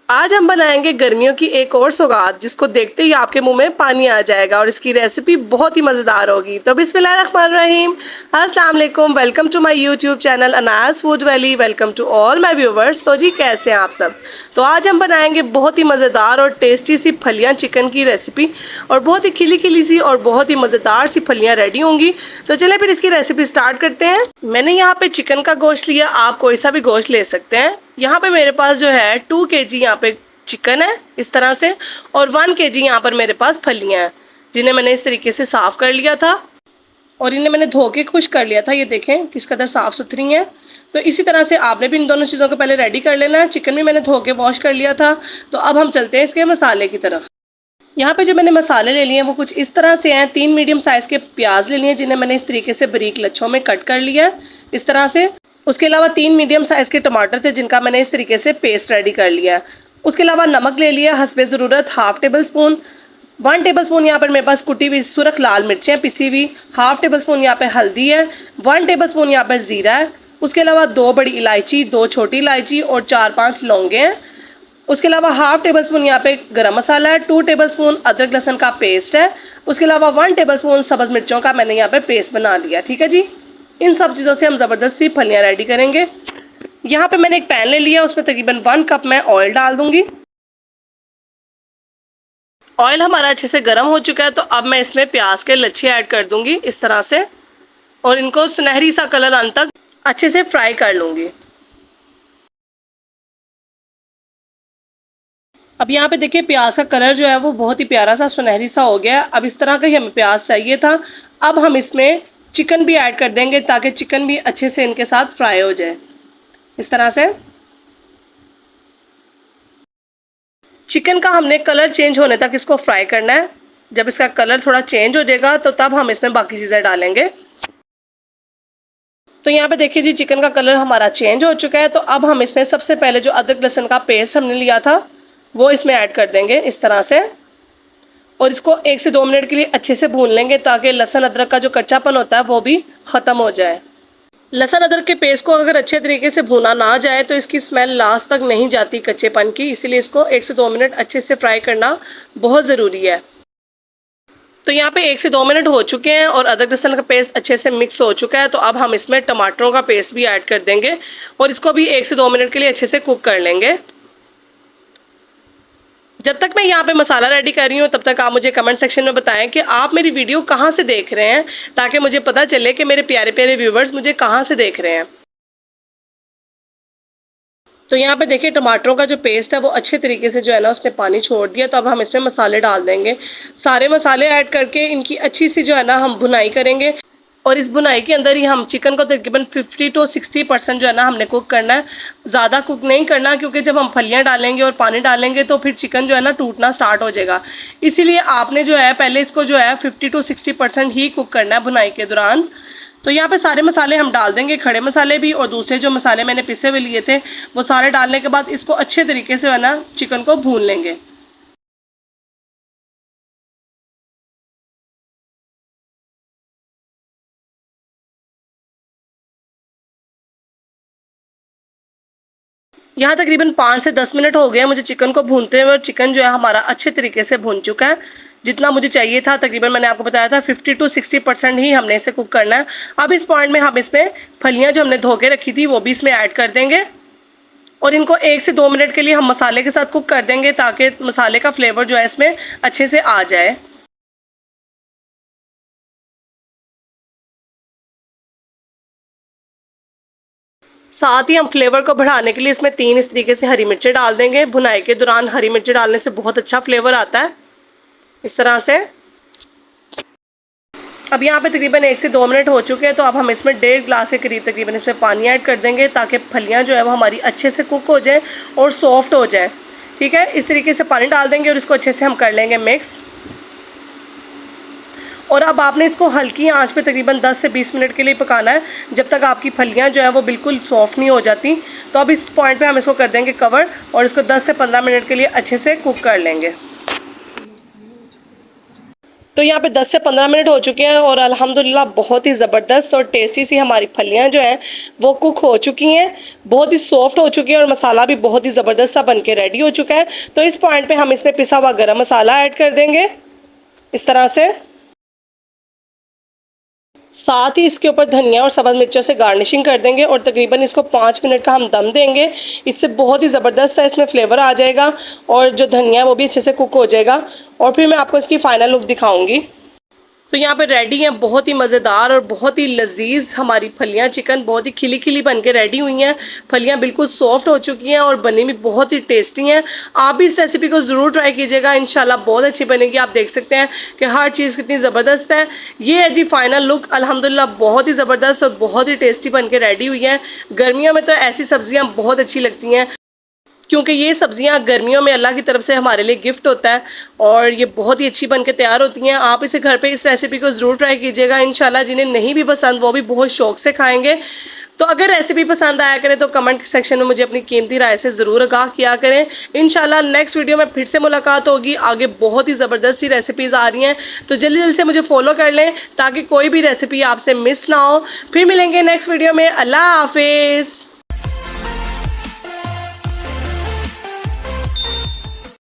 आज हम बनाएंगे गर्मियों की एक और सौगात जिसको देखते ही आपके मुंह में पानी आ जाएगा और इसकी रेसिपी बहुत ही मज़ेदार होगी। तो बिस्मिल्लाहिर्रहमानिर्रहीम, अस्सलाम वालेकुम, welcome to my YouTube channel Anas Food Valley. Welcome to all my viewers. तो जी कैसे हैं आप सब। तो आज हम बनाएंगे बहुत ही मज़ेदार और टेस्टी सी फलियां चिकन की रेसिपी और बहुत ही खिली खिली सी और बहुत ही मज़ेदार सी फलियां रेडी होंगी। तो चले फिर इसकी रेसिपी स्टार्ट करते हैं। मैंने यहाँ पे चिकन का गोश्त लिया, आप कोई सा भी गोश्त ले सकते हैं। यहाँ पे मेरे पास जो है 2 kg यहाँ पे चिकन है इस तरह से, और 1 kg यहाँ पर मेरे पास फलियाँ हैं जिन्हें मैंने इस तरीके से साफ़ कर लिया था और इन्हें मैंने धो के खुश कर लिया था। ये देखें किस कदर साफ़ सुथरी हैं। तो इसी तरह से आपने भी इन दोनों चीज़ों को पहले रेडी कर लेना है। चिकन भी मैंने धो के वॉश कर लिया था। तो अब हम चलते हैं इसके मसाले की तरफ। यहाँ पे जो मैंने मसाले ले लिए हैं वो कुछ इस तरह से हैं। 3 मीडियम साइज़ के प्याज ले लिए जिन्हें मैंने इस तरीके से बारीक लच्छों में कट कर लिया है इस तरह से। उसके अलावा 3 मीडियम साइज़ के टमाटर थे जिनका मैंने इस तरीके से पेस्ट रेडी कर लिया है। उसके अलावा नमक ले लिया हस्बे ज़रूरत, 1/2 टेबल स्पून। 1 टेबल स्पून यहाँ पर मेरे पास कुटी हुई सुरख लाल मिर्चें पिसी हुई। 1/2 टेबल स्पून यहाँ पे हल्दी है। 1 टेबल स्पून यहाँ पर ज़ीरा है। उसके अलावा 2 बड़ी इलायची, 2 छोटी इलायची और 4-5 लौंगे हैं। उसके अलावा 1/2 टेबल स्पून यहाँ पे गरम मसाला है। 2 टेबल स्पून अदरक लहसुन का पेस्ट है। उसके अलावा 1 टेबल स्पून सब्ज़ मिर्चों का मैंने यहाँ पे पेस्ट बना लिया। ठीक है जी। इन सब चीज़ों से हम ज़बरदस्त सी फलियाँ रेडी करेंगे। यहाँ पे मैंने एक पैन ले लिया, उसमें तकरीबन 1 कप मैं ऑयल डाल दूंगी। ऑयल हमारा अच्छे से गर्म हो चुका है। तो अब मैं इसमें प्याज के लच्छे ऐड कर दूंगी इस तरह से और इनको सुनहरी सा कलर आने तक अच्छे से फ्राई कर लूंगी। अब यहाँ पे देखिए प्याज का कलर जो है वो बहुत ही प्यारा सा सुनहरी सा हो गया। अब इस तरह का ही हमें प्याज चाहिए था। अब हम इसमें चिकन भी ऐड कर देंगे ताकि चिकन भी अच्छे से इनके साथ फ्राई हो जाए इस तरह से। चिकन का हमने कलर चेंज होने तक इसको फ्राई करना है। जब इसका कलर थोड़ा चेंज हो जाएगा तो तब हम इसमें बाकी चीज़ें डालेंगे। तो यहाँ पे देखिए जी चिकन का कलर हमारा चेंज हो चुका है। तो अब हम इसमें सबसे पहले जो अदरक लहसुन का पेस्ट हमने लिया था वो इसमें ऐड कर देंगे इस तरह से और इसको 1 से 2 मिनट के लिए अच्छे से भून लेंगे ताकि लहसुन अदरक का जो कच्चापन होता है वो भी ख़त्म हो जाए। लहसुन अदरक के पेस्ट को अगर अच्छे तरीके से भुना ना जाए तो इसकी स्मेल लास्ट तक नहीं जाती कच्चेपन की, इसीलिए इसको 1 से 2 मिनट अच्छे से फ्राई करना बहुत ज़रूरी है। तो यहाँ पे 1 से 2 मिनट हो चुके हैं और अदरक लहसुन का पेस्ट अच्छे से मिक्स हो चुका है। तो अब हम इसमें टमाटरों का पेस्ट भी ऐड कर देंगे और इसको भी 1 से 2 मिनट के लिए अच्छे से कुक कर लेंगे। जब तक मैं यहाँ पे मसाला रेडी कर रही हूँ तब तक आप मुझे कमेंट सेक्शन में बताएं कि आप मेरी वीडियो कहाँ से देख रहे हैं ताकि मुझे पता चले कि मेरे प्यारे प्यारे व्यूवर्स मुझे कहाँ से देख रहे हैं। तो यहाँ पे देखिए टमाटरों का जो पेस्ट है वो अच्छे तरीके से जो है ना उसने पानी छोड़ दिया। तो अब हम इसमें मसाले डाल देंगे। सारे मसाले ऐड करके इनकी अच्छी सी जो है ना हम भुनाई करेंगे और इस भुनाई के अंदर ही हम चिकन को तकरीबन 50 to 60% जो है ना हमने कुक करना है। ज़्यादा कुक नहीं करना क्योंकि जब हम फलियाँ डालेंगे और पानी डालेंगे तो फिर चिकन जो है ना टूटना स्टार्ट हो जाएगा। इसीलिए आपने जो है पहले इसको जो है 50 to 60% ही कुक करना है भुनाई के दौरान। तो यहाँ पे सारे मसाले हम डाल देंगे, खड़े मसाले भी और दूसरे जो मसाले मैंने पिसे हुए लिए थे वो सारे डालने के बाद इसको अच्छे तरीके से है ना चिकन को भून लेंगे। यहाँ तकरीबन 5 से 10 मिनट हो गए मुझे चिकन को भूनते हुए और चिकन जो है हमारा अच्छे तरीके से भून चुका है जितना मुझे चाहिए था। तकरीबन मैंने आपको बताया था 50 to 60% ही हमने इसे कुक करना है। अब इस पॉइंट में हम इसमें फलियाँ जो हमने धो के रखी थी वो भी इसमें ऐड कर देंगे और इनको 1 से 2 मिनट के लिए हम मसाले के साथ कुक कर देंगे ताकि मसाले का फ्लेवर जो है इसमें अच्छे से आ जाए। साथ ही हम फ्लेवर को बढ़ाने के लिए इसमें 3 इस तरीके से हरी मिर्चें डाल देंगे। भुनाई के दौरान हरी मिर्चें डालने से बहुत अच्छा फ्लेवर आता है इस तरह से। अब यहाँ पे तकरीबन 1 से 2 मिनट हो चुके हैं। तो अब हम इसमें 1.5 गिलास के करीब तकरीबन इसमें पानी ऐड कर देंगे ताकि फलियाँ जो है वो हमारी अच्छे से कुक हो जाए और सॉफ्ट हो जाए। ठीक है, इस तरीके से पानी डाल देंगे और इसको अच्छे से हम कर लेंगे मिक्स। और अब आपने इसको हल्की आंच पे तकरीबन 10 से 20 मिनट के लिए पकाना है जब तक आपकी फलियां जो है वो बिल्कुल सॉफ्ट नहीं हो जाती। तो अब इस पॉइंट पे हम इसको कर देंगे कवर और इसको 10 से 15 मिनट के लिए अच्छे से कुक कर लेंगे। तो यहाँ पे 10 से 15 मिनट हो चुके हैं और अल्हम्दुलिल्लाह बहुत ही ज़बरदस्त और टेस्टी सी हमारी फलियाँ जो हैं वो कुक हो चुकी हैं, बहुत ही सॉफ्ट हो चुकी हैं और मसाला भी बहुत ही ज़बरदस्त सा बन के रेडी हो चुका है। तो इस पॉइंट पे हम इसमें पिसा हुआ गरम मसाला ऐड कर देंगे इस तरह से। साथ ही इसके ऊपर धनिया और सब्ज़ मिर्चों से गार्निशिंग कर देंगे और तकरीबन इसको 5 मिनट का हम दम देंगे। इससे बहुत ही ज़बरदस्त सा इसमें फ्लेवर आ जाएगा और जो धनिया है वो भी अच्छे से कुक हो जाएगा और फिर मैं आपको इसकी फ़ाइनल लुक दिखाऊंगी। तो यहाँ पे रेडी हैं बहुत ही मज़ेदार और बहुत ही लजीज हमारी फलियाँ चिकन, बहुत ही खिली खिली बन के रेडी हुई हैं। फलियाँ बिल्कुल सॉफ्ट हो चुकी हैं और बनी भी बहुत ही टेस्टी हैं। आप भी इस रेसिपी को ज़रूर ट्राई कीजिएगा, इंशाल्लाह बहुत अच्छी बनेगी। आप देख सकते हैं कि हर चीज़ कितनी ज़बरदस्त है। ये है जी फाइनल लुक, अल्हम्दुलिल्लाह बहुत ही ज़बरदस्त और बहुत ही टेस्टी बन के रेडी हुई हैं। गर्मियों में तो ऐसी सब्जियाँ बहुत अच्छी लगती हैं क्योंकि ये सब्जियां गर्मियों में अल्लाह की तरफ से हमारे लिए गिफ्ट होता है और ये बहुत ही अच्छी बनके तैयार होती हैं। आप इसे घर पे इस रेसिपी को ज़रूर ट्राई कीजिएगा, इंशाल्लाह जिन्हें नहीं भी पसंद वो भी बहुत शौक से खाएंगे। तो अगर रेसिपी पसंद आया करें तो कमेंट सेक्शन में मुझे अपनी कीमती राय से ज़रूर आगाह किया करें। इंशाल्लाह नेक्स्ट वीडियो में फिर से मुलाकात होगी, आगे बहुत ही ज़बरदस्त सी रेसिपीज़ आ रही हैं। तो जल्दी जल्दी से मुझे फॉलो कर लें ताकि कोई भी रेसिपी आपसे मिस ना हो। फिर मिलेंगे नेक्स्ट वीडियो में। अल्लाह हाफिज़।